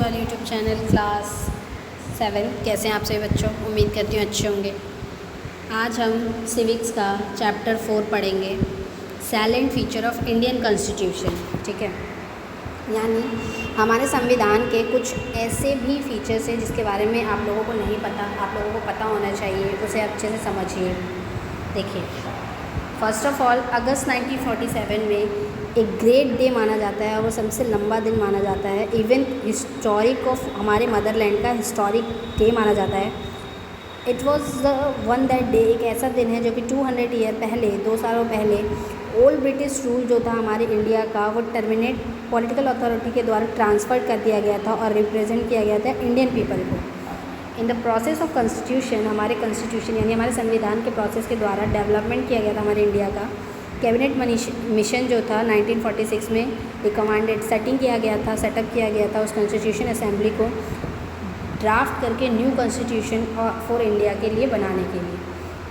Our YouTube channel class 7। कैसे हैं आप सभी बच्चों? उम्मीद करती हूँ अच्छे होंगे। आज हम सिविक्स का चैप्टर 4 पढ़ेंगे, सैलेंट फीचर ऑफ इंडियन कॉन्स्टिट्यूशन। ठीक है, यानी हमारे संविधान के कुछ ऐसे भी फीचर्स हैं जिसके बारे में आप लोगों को नहीं पता, आप लोगों को पता होना चाहिए, उसे अच्छे से समझिए। देखिए, फर्स्ट ऑफ ऑल अगस्त 1947 में एक ग्रेट डे माना जाता है और वो सबसे लंबा दिन माना जाता है। इवन हिस्टोरिक ऑफ हमारे मदरलैंड का हिस्टोरिक डे माना जाता है। It was the one that day, एक ऐसा दिन है जो कि 200 ईयर पहले, 2 सालों पहले ओल्ड ब्रिटिश रूल जो था हमारे इंडिया का, वो टर्मिनेट पॉलिटिकल अथॉरिटी के द्वारा ट्रांसफ़र कर दिया गया था और रिप्रेजेंट किया गया था इंडियन पीपल को। In the process of constitution, हमारे कॉन्स्टिट्यूशन यानी हमारे संविधान के प्रोसेस के द्वारा डेवलपमेंट किया गया था हमारे इंडिया का। कैबिनेट मिशन जो था 1946 में रिकमेंडेड सेटिंग किया गया था, सेटअप किया गया था उस कॉन्स्टिट्यूशन असेंबली को ड्राफ्ट करके न्यू कॉन्स्टिट्यूशन फॉर इंडिया के लिए बनाने के लिए।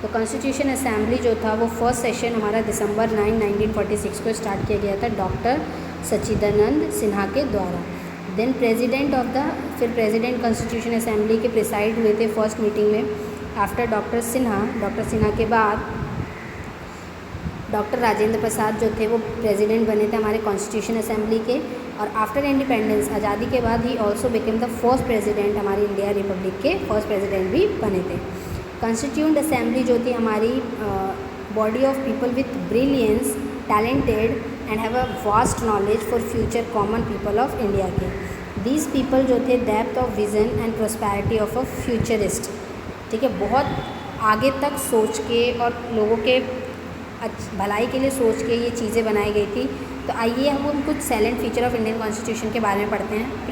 तो कॉन्स्टिट्यूशन असेंबली जो था वो फर्स्ट सेशन हमारा दिसंबर 9, 1946 को स्टार्ट किया गया था डॉक्टर सच्चिदानंद सिन्हा के द्वारा। देन फिर प्रेसिडेंट कॉन्स्टिट्यूशन असेंबली के प्रिसाइड हुए थे फर्स्ट मीटिंग में आफ्टर डॉक्टर सिन्हा के बाद डॉक्टर राजेंद्र प्रसाद जो थे वो प्रेसिडेंट बने थे हमारे कॉन्स्टिट्यूशन असेंबली के। और आफ्टर इंडिपेंडेंस, आज़ादी के बाद he also became the first president, हमारी इंडिया रिपब्लिक के फर्स्ट प्रेसिडेंट भी बने थे। कॉन्स्टिट्यूंट असेंबली जो थी हमारी body of people with brilliance, talented and have a vast knowledge for future common people of India के। दीज पीपल जो थे depth of vision and prosperity of a futurist. ठीक है, बहुत आगे तक सोच के और लोगों के भलाई के लिए सोच के ये चीज़ें बनाई गई थी। तो आइए हम कुछ salient feature of Indian constitution के बारे में पढ़ते हैं।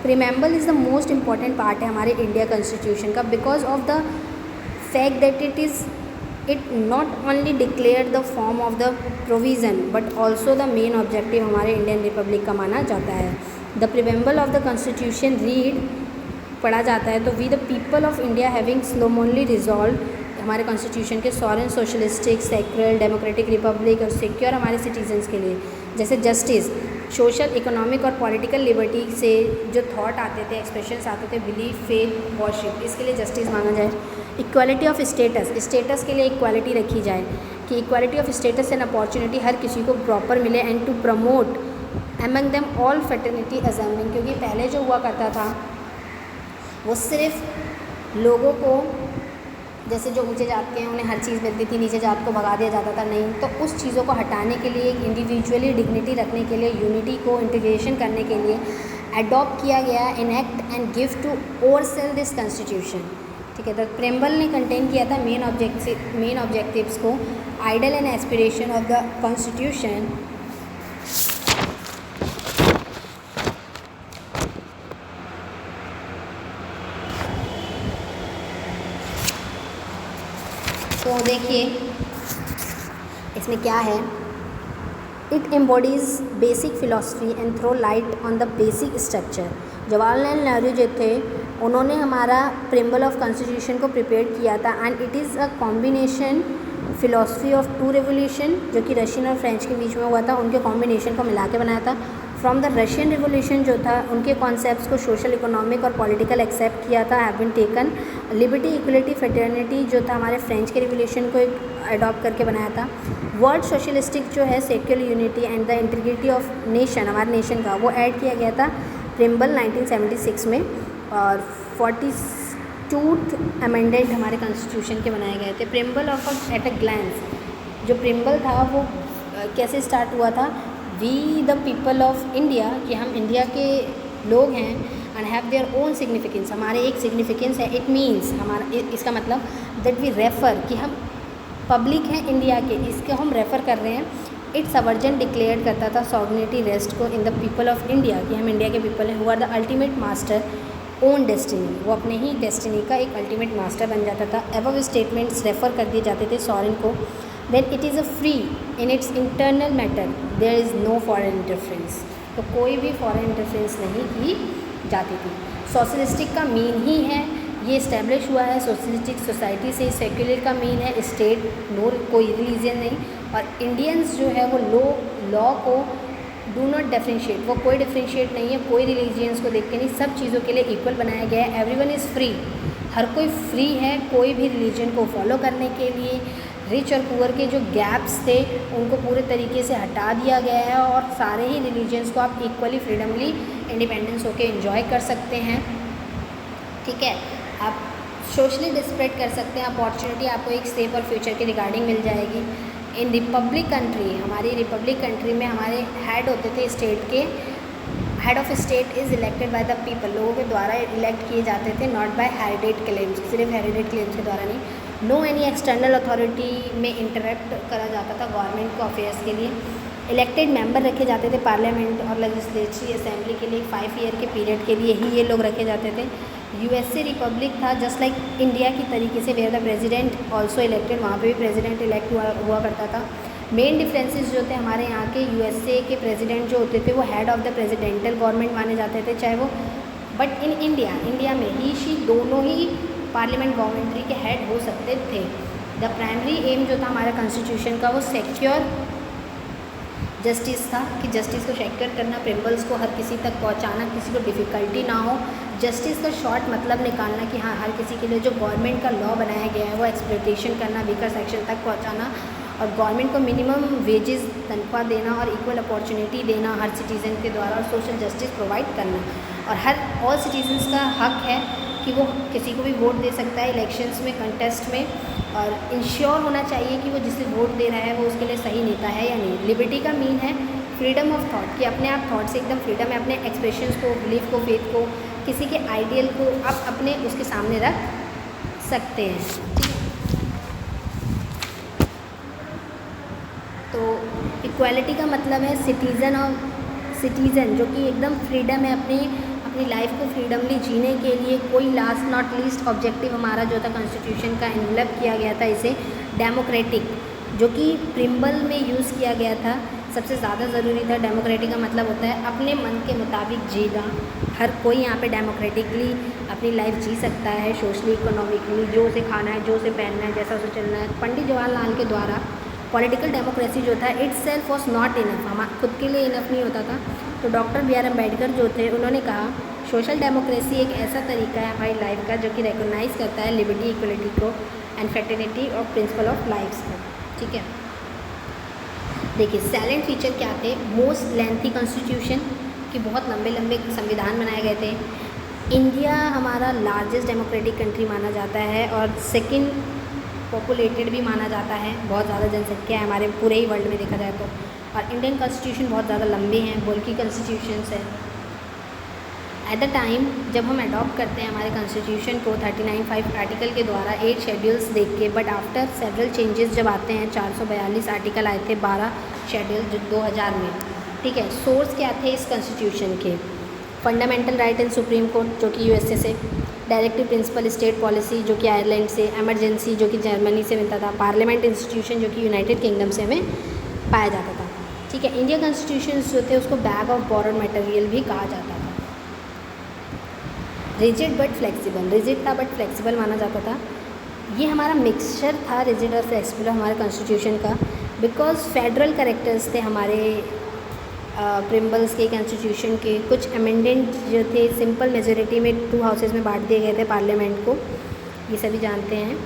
Preamble is the most important part है हमारे इंडिया कॉन्स्टिट्यूशन का, because of the fact that it not only declare the form of the provision but also the main objective हमारे Indian republic का माना जाता है। The preamble of the constitution read पढ़ा जाता है तो we the people of India having solemnly resolve, हमारे कॉन्स्टिट्यूशन के sovereign, socialistic, secular, democratic Republic और सिक्योर हमारे सिटीजन्स के लिए, जैसे जस्टिस, सोशल, इकोनॉमिक और पॉलिटिकल लिबर्टी से जो थॉट आते थे, एक्सप्रेशंस आते थे, बिलीफ, फेथ, वर्शिप, इसके लिए जस्टिस मांगा जाए। इक्वालिटी ऑफ स्टेटस के लिए इक्वालिटी रखी जाए कि equality of status and opportunity हर किसी को प्रॉपर मिले and to promote among them all fertility assembling, क्योंकि पहले जो हुआ करता था वो सिर्फ लोगों को, जैसे जो ऊंचे जात के हैं उन्हें हर चीज़ मिलती थी, नीचे जात को भगा दिया जाता था, नहीं। तो उस चीज़ों को हटाने के लिए, इंडिविजुअली डिग्निटी रखने के लिए, यूनिटी को इंटीग्रेशन करने के लिए अडॉप्ट किया गया enact and give to ourselves this constitution. ठीक है, तो प्रेम्बल ने कंटेन किया था मेन ऑब्जेक्टिव्स को, ideal and aspiration of the constitution, तो देखिए इसमें क्या है। It embodies basic philosophy and throw light on the basic structure. Jawaharlal Nehru जो थे उन्होंने हमारा प्रेम्बल ऑफ कॉन्स्टिट्यूशन को प्रिपेयर किया था and it is a combination philosophy of 2 revolution जो कि रशियन और फ्रेंच के बीच में हुआ था, उनके कॉम्बिनेशन को मिला के बनाया था। फ्रॉम द रशियन रिवोल्यूशन जो था उनके कॉन्सेप्ट्स को सोशल, इकोनॉमिक और पॉलिटिकल एक्सेप्ट किया था, have been taken. Liberty, equality, fraternity जो था हमारे फ्रेंच के रिवोल्यूशन को अडॉप्ट करके बनाया था। वर्ड सोशलिस्टिक जो है secular unity and the integrity of nation, हमारे नेशन का, वो ऐड किया गया था प्रेम्बल 1976 में। और 42th अमेंडेड हमारे कॉन्स्टिट्यूशन के बनाए गए थे। Preamble of at a glance, जो प्रेम्बल था वो कैसे स्टार्ट हुआ था, we the people of India, कि हम इंडिया के लोग हैं and have their own significance, हमारे एक सिग्निफिकेंस है। इट मीन्स हमारा, इसका मतलब दैट वी रेफ़र, कि हम पब्लिक हैं इंडिया के, इसको हम रेफ़र कर रहे हैं। इट्स अवर्जन डिक्लेयर करता था सॉवरेनिटी रेस्ट को in the people of India, कि हम इंडिया के पीपल हैं, who are the ultimate master own destiny, वो अपने ही डेस्टिनी का एक अल्टीमेट मास्टर बन जाता था। एबव स्टेटमेंट्स रेफ़र कर दिए जाते थे सॉवरेन को। Then it is a free in its internal matter, there is no foreign interference, तो कोई भी फॉरेन इंटरफेरेंस नहीं की जाती थी। सोशलिस्टिक का मीन ही है, ये इस्टेब्लिश हुआ है सोशलिस्टिक सोसाइटी से। सेक्युलर का मीन है स्टेट, नो कोई रिलीजन नहीं। और इंडियंस जो है वो लॉ को डू नॉट डिफ्रेंशिएट, वो कोई डिफ्रेंशिएट नहीं है, कोई रिलीजियंस को देख के नहीं, सब चीज़ों के लिए इक्वल बनाया गया है। एवरीवन इज़ फ्री, हर कोई फ्री है कोई भी रिलीजन को फॉलो करने के लिए। रिच और पुअर के जो गैप्स थे उनको पूरे तरीके से हटा दिया गया है और सारे ही रिलीजन्स को आप इक्वली फ्रीडमली इंडिपेंडेंस होकर एंजॉय कर सकते हैं। ठीक है, आप सोशली डिस्प्रेड कर सकते हैं, अपॉर्चुनिटी आपको एक सेफ और फ्यूचर के रिगार्डिंग मिल जाएगी। इन रिपब्लिक कंट्री, हमारी रिपब्लिक कंट्री में हमारे हेड होते थे स्टेट के, head of state is elected by the people, लोगों के द्वारा इलेक्ट किए जाते थे, नॉट बाय हेरिडेट क्लेम्स, सिर्फ हेरिडेट क्लेम्स के द्वारा नहीं। नो एनी एक्सटर्नल अथॉरिटी में इंटरप्ट करा जाता था गवर्नमेंट को अफेयर्स के लिए। इलेक्टेड मेंबर रखे जाते थे पार्लियामेंट और लेजिस्लेटिव असेंबली के लिए, 5 ईयर के पीरियड के लिए ही ये लोग रखे जाते थे। यूएसए रिपब्लिक था जस्ट लाइक इंडिया की तरीके से, where the president also elected, वहाँ पे भी प्रेसिडेंट इलेक्ट हुआ करता था। मेन डिफरेंसेस जो थे हमारे यहाँ के, यूएसए के प्रेसिडेंट जो होते थे वो head of the presidential government माने जाते थे, चाहे वो, बट इन इंडिया में ही शी दोनों ही पार्लियामेंट गवर्नमेंट्री के हेड हो सकते थे। द प्राइमरी एम जो था हमारा कॉन्स्टिट्यूशन का वो सिक्योर जस्टिस था, कि जस्टिस को सिक्योर करना, प्रिंसिपल्स को हर किसी तक पहुंचाना, किसी को डिफ़िकल्टी ना हो। जस्टिस का शॉर्ट मतलब निकालना कि हाँ, हर किसी के लिए जो गवर्नमेंट का लॉ बनाया गया है वो एक्सप्लॉइटेशन करना, वीकर सेक्शन तक पहुंचाना, और गवर्नमेंट को मिनिमम वेजेस तनख्वाह देना और इक्वल अपॉर्चुनिटी देना हर सिटीज़न के द्वारा, और सोशल जस्टिस प्रोवाइड करना। और हर ऑल सिटीजन्स का हक है कि वो किसी को भी वोट दे सकता है इलेक्शंस में, कंटेस्ट में, और इंश्योर होना चाहिए कि वो जिसे वोट दे रहा है वो उसके लिए सही नेता है या नहीं। लिबर्टी का मीन है फ्रीडम ऑफ थॉट, कि अपने आप थॉट से एकदम फ्रीडम है, अपने एक्सप्रेशंस को, बिलीफ को, फेथ को, किसी के आइडियल को आप अपने उसके सामने रख सकते हैं। तो इक्वालिटी का मतलब है सिटीज़न जो कि एकदम फ्रीडम है अपनी लाइफ को फ्रीडमली जीने के लिए। कोई लास्ट नॉट लीस्ट ऑब्जेक्टिव हमारा जो था कॉन्स्टिट्यूशन का इन्वेलप किया गया था इसे डेमोक्रेटिक, जो कि प्रिम्बल में यूज़ किया गया था, सबसे ज़्यादा ज़रूरी था। डेमोक्रेटिक का मतलब होता है अपने मन के मुताबिक जीना। हर कोई यहाँ पे डेमोक्रेटिकली अपनी लाइफ जी सकता है, सोशली, इकोनॉमिकली, जो उसे खाना है, जो उसे पहनना है, जैसा उसे चलना है। पंडित जवाहरलाल के द्वारा पॉलिटिकल डेमोक्रेसी जो था it's self was not enough, हम खुद के लिए इनफ नहीं होता था। तो डॉक्टर B.R. अम्बेडकर जो थे उन्होंने कहा सोशल डेमोक्रेसी एक ऐसा तरीका है हमारी लाइफ का जो कि रिकॉग्नाइज़ करता है लिबर्टी, इक्वलिटी को एंड फ्रेटर्निटी और प्रिंसिपल ऑफ लाइफ्स को। ठीक है, देखिए साइलेंट फीचर क्या थे। मोस्ट लेंथी कॉन्स्टिट्यूशन, कि बहुत लंबे लंबे संविधान बनाए गए थे। इंडिया हमारा लार्जेस्ट डेमोक्रेटिक कंट्री माना जाता है और सेकंड पॉपुलेटेड भी माना जाता है, बहुत ज़्यादा जनसंख्या है हमारे पूरे ही वर्ल्ड में देखा जाए तो। और इंडियन कॉन्स्टिट्यूशन बहुत ज़्यादा लंबे हैं, बल्कि कॉन्स्टिट्यूशंस है। एट द टाइम जब हम अडॉप्ट करते हैं हमारे कॉन्स्टिट्यूशन को 39(5) आर्टिकल के द्वारा 8 शेड्यूल्स देख के, बट आफ्टर सेवरल चेंजेस जब आते हैं 442 आर्टिकल आए थे, 12 शेड्यूल जो 2000 में। ठीक है, सोर्स क्या थे इस कॉन्स्टिट्यूशन के? फंडामेंटल राइट इन सुप्रीम कोर्ट जो कि यूएसए से, डायरेक्टिव प्रिंसिपल स्टेट पॉलिसी जो कि आयरलैंड से, इमरजेंसी जो कि जर्मनी से मिलता था, पार्लियामेंट इंस्टीट्यूशन जो कि यूनाइटेड किंगडम से हमें पाया जाता था। ठीक है, इंडिया कॉन्स्टिट्यूशन जो थे उसको बैग ऑफ बोरोड मटेरियल भी कहा जाता था। रिजिड बट फ्लेक्सिबल, रिजिड था बट फ्लेक्सिबल माना जाता था। ये हमारा मिक्सचर था रिजिड और फ्लेक्सिबल हमारे कॉन्स्टिट्यूशन का, बिकॉज फेडरल कैरेक्टर्स थे हमारे प्रिम्बल्स के कॉन्स्टिट्यूशन के। कुछ अमेंडेंट जो थे सिंपल मेजोरिटी में 2 हाउसेज में बांट दिए गए थे पार्लियामेंट को, ये सभी जानते हैं।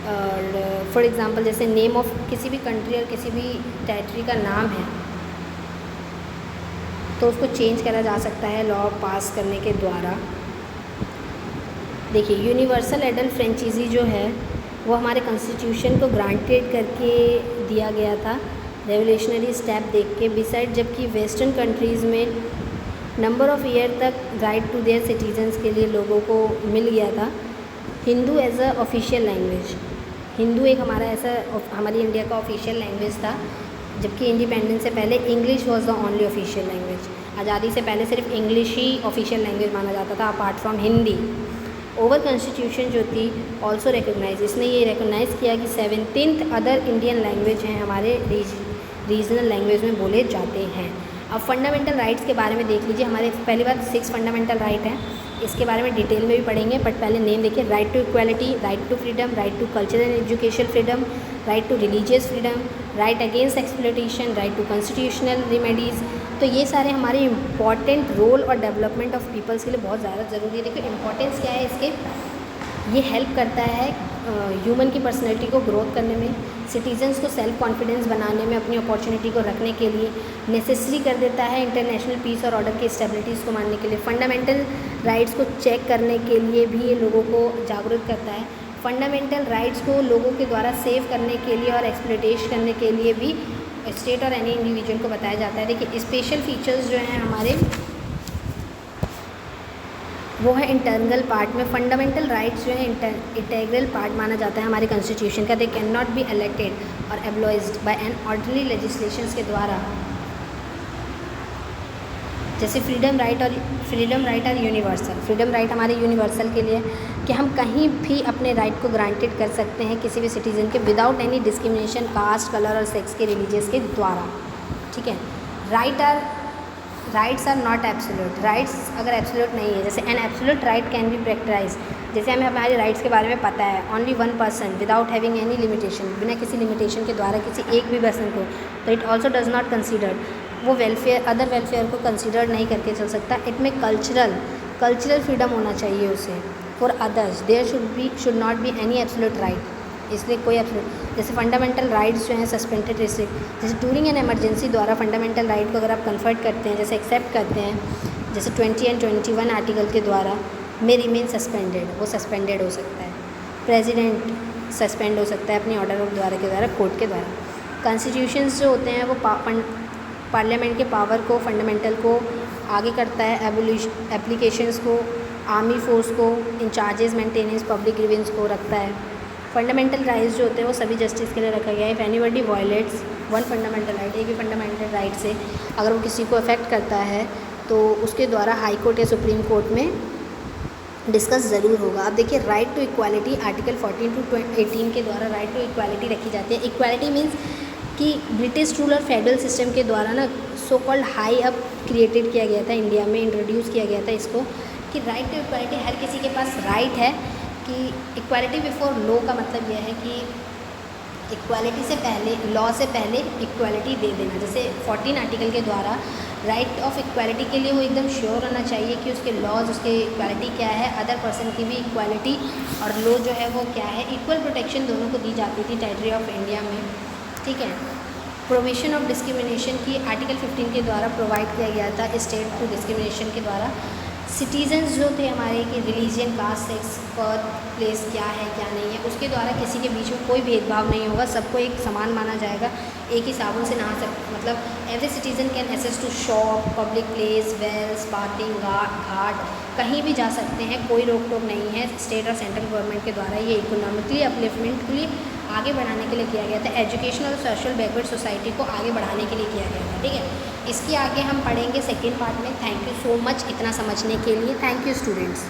और फॉर एग्ज़ाम्पल जैसे नेम ऑफ किसी भी कंट्री और किसी भी टेरिटरी का नाम है तो उसको चेंज करा जा सकता है लॉ पास करने के द्वारा। देखिए यूनिवर्सल एडल्ट फ्रेंचाइजी जो है वो हमारे कॉन्स्टिट्यूशन को ग्रांटेड करके दिया गया था, रेवोल्यूशनरी स्टेप देख के। बिसाइड जबकि वेस्टर्न कंट्रीज़ में नंबर ऑफ़ ईयर तक राइट टू देयर सिटीजन्स के लिए लोगों को मिल गया था। Hindu as a official language, Hindu एक हमारा ऐसा हमारी इंडिया का ऑफिशियल लैंग्वेज था, जबकि इंडिपेंडेंस से पहले English was the only official language. आज़ादी से पहले सिर्फ इंग्लिश ही ऑफिशियल लैंग्वेज माना जाता था apart from Hindi. Over constitution जो थी ऑल्सो रिकॉग्नाइज, इसने ये रिकॉग्नाइज़ किया कि 17th अदर इंडियन लैंग्वेज हैं हमारे रीजनल लैंग्वेज में बोले जाते हैं। अब फंडामेंटल राइट्स के बारे में देख लीजिए। हमारे पहली बात 6 फंडामेंटल राइट हैं, इसके बारे में डिटेल में भी पढ़ेंगे, बट पहले नेम देखिए। Right to equality, right to freedom, right to cultural and education freedom, right to religious freedom, right against exploitation, right to constitutional remedies. तो ये सारे हमारे इम्पॉर्टेंट रोल और डेवलपमेंट ऑफ पीपल्स के लिए बहुत ज़्यादा ज़रूरी है। देखो इम्पॉर्टेंस क्या है इसके, ये हेल्प करता है ह्यूमन की पर्सनैलिटी को ग्रोथ करने में, सिटीजन्स को सेल्फ कॉन्फिडेंस बनाने में, अपनी अपॉर्चुनिटी को रखने के लिए, नेसेसरी कर देता है इंटरनेशनल पीस और ऑर्डर की स्टेबिलिटीज़ को मानने के लिए, फंडामेंटल राइट्स को चेक करने के लिए भी ये लोगों को जागरूक करता है, फंडामेंटल राइट्स को लोगों के द्वारा सेव करने के लिए और एक्सप्लॉइटेशन करने के लिए भी स्टेट और एनी इंडिविजुअल को बताया जाता है। देखिए स्पेशल फीचर्स जो हैं हमारे वो है इंटरनल पार्ट में, फंडामेंटल राइट्स जो है इंटेग्रल पार्ट माना जाता है हमारे कॉन्स्टिट्यूशन का। They can not be elected और एब्लॉइज्ड बाय एन ऑर्डिनरी लेजिस्लेशंस के द्वारा। जैसे फ्रीडम राइट और यूनिवर्सल। फ्रीडम राइट हमारे यूनिवर्सल के लिए कि हम कहीं भी अपने राइट को ग्रांटेड कर सकते हैं किसी भी सिटीज़न के without any discrimination caste, colour और सेक्स के, रिलीजियस के द्वारा। ठीक है। Rights are not absolute. Rights अगर एब्सोल्यूट नहीं है, जैसे an absolute right can be practise, जैसे हमें हमारे राइट्स के बारे में पता है, only one person without having any limitation, बिना किसी लिमिटेशन के द्वारा किसी एक भी पर्सन को, तो it also does not consider, वो वेलफेयर अदर वेलफेयर को कंसिडर नहीं करके चल सकता। इट में कल्चरल फ्रीडम होना चाहिए उसे। For others there should not be any absolute right, इसलिए कोई एब्सोल्यूट, जैसे फंडामेंटल राइट्स जो हैं सस्पेंडेड रिस्ट्रिक्ट, जैसे ड्यूरिंग एन इमरजेंसी द्वारा फंडामेंटल राइट को अगर आप कन्फर्ट करते हैं, जैसे एक्सेप्ट करते हैं, जैसे 20 एंड 21 आर्टिकल के द्वारा में रिमेन सस्पेंडेड, वो सस्पेंडेड हो सकता है। प्रेसिडेंट सस्पेंड हो सकता है अपनी ऑर्डर ऑफ द्वारा के द्वारा, कोर्ट के द्वारा। कॉन्स्टिट्यूशंस जो होते हैं वो पार्लियामेंट के पावर को, फंडामेंटल को आगे करता है, एप्लीकेशंस को, आर्मी फोर्स को, इंचार्जेस, मेंटेनेंस, पब्लिक ग्रीवेंस को रखता है। फंडामेंटल राइट्स जो होते हैं वो सभी जस्टिस के लिए रखा गया है। If anybody violets one fundamental right, एक भी फंडामेंटल राइट से अगर वो किसी को अफेक्ट करता है तो उसके द्वारा हाई कोर्ट या सुप्रीम कोर्ट में डिस्कस ज़रूर होगा। अब देखिए right to equality, article 14 to 18 के द्वारा राइट टू इक्वालिटी रखी जाती है। इक्वालिटी मीन्स कि ब्रिटिश रूल और फेडरल सिस्टम के द्वारा ना so called high up created किया गया था, इंडिया में इंट्रोड्यूस किया गया था इसको, कि राइट टू इक्वालिटी, हर किसी के पास राइट है कि इक्वालिटी बिफोर लॉ का मतलब यह है कि इक्वालिटी से पहले, लॉ से पहले इक्वालिटी दे देना। जैसे 14 आर्टिकल के द्वारा राइट ऑफ इक्वालिटी के लिए वो एकदम श्योर होना चाहिए कि उसके लॉज, उसके इक्वालिटी क्या है, अदर पर्सन की भी इक्वालिटी और लॉ जो है वो क्या है, इक्वल प्रोटेक्शन दोनों को दी जाती थी टेरिटरी ऑफ इंडिया में। ठीक है। प्रोविशन ऑफ डिस्क्रिमिनेशन की आर्टिकल 15 के द्वारा प्रोवाइड किया गया था स्टेट टू डिस्क्रिमिनेशन के द्वारा। सिटीजन्स जो थे हमारे कि religion, caste, sex, birth place क्या है क्या नहीं है, उसके द्वारा किसी के बीच में कोई भेदभाव नहीं होगा, सबको एक समान माना जाएगा, एक ही साबुन से नहा सकते, मतलब every citizen can access to shop, public place, wells, bathing, ghat, कहीं भी जा सकते हैं, कोई रोक टोक नहीं है। स्टेट और सेंट्रल गवर्नमेंट के द्वारा ये इकोनॉमिकली अपलिफ्टमेंट के लिए आगे बढ़ाने के लिए किया गया था। एजुकेशन और सोशल बैकवर्ड सोसाइटी को आगे बढ़ाने के लिए किया गया था। ठीक है। इसके आगे हम पढ़ेंगे सेकेंड पार्ट में। थैंक यू सो मच इतना समझने के लिए। Thank you students.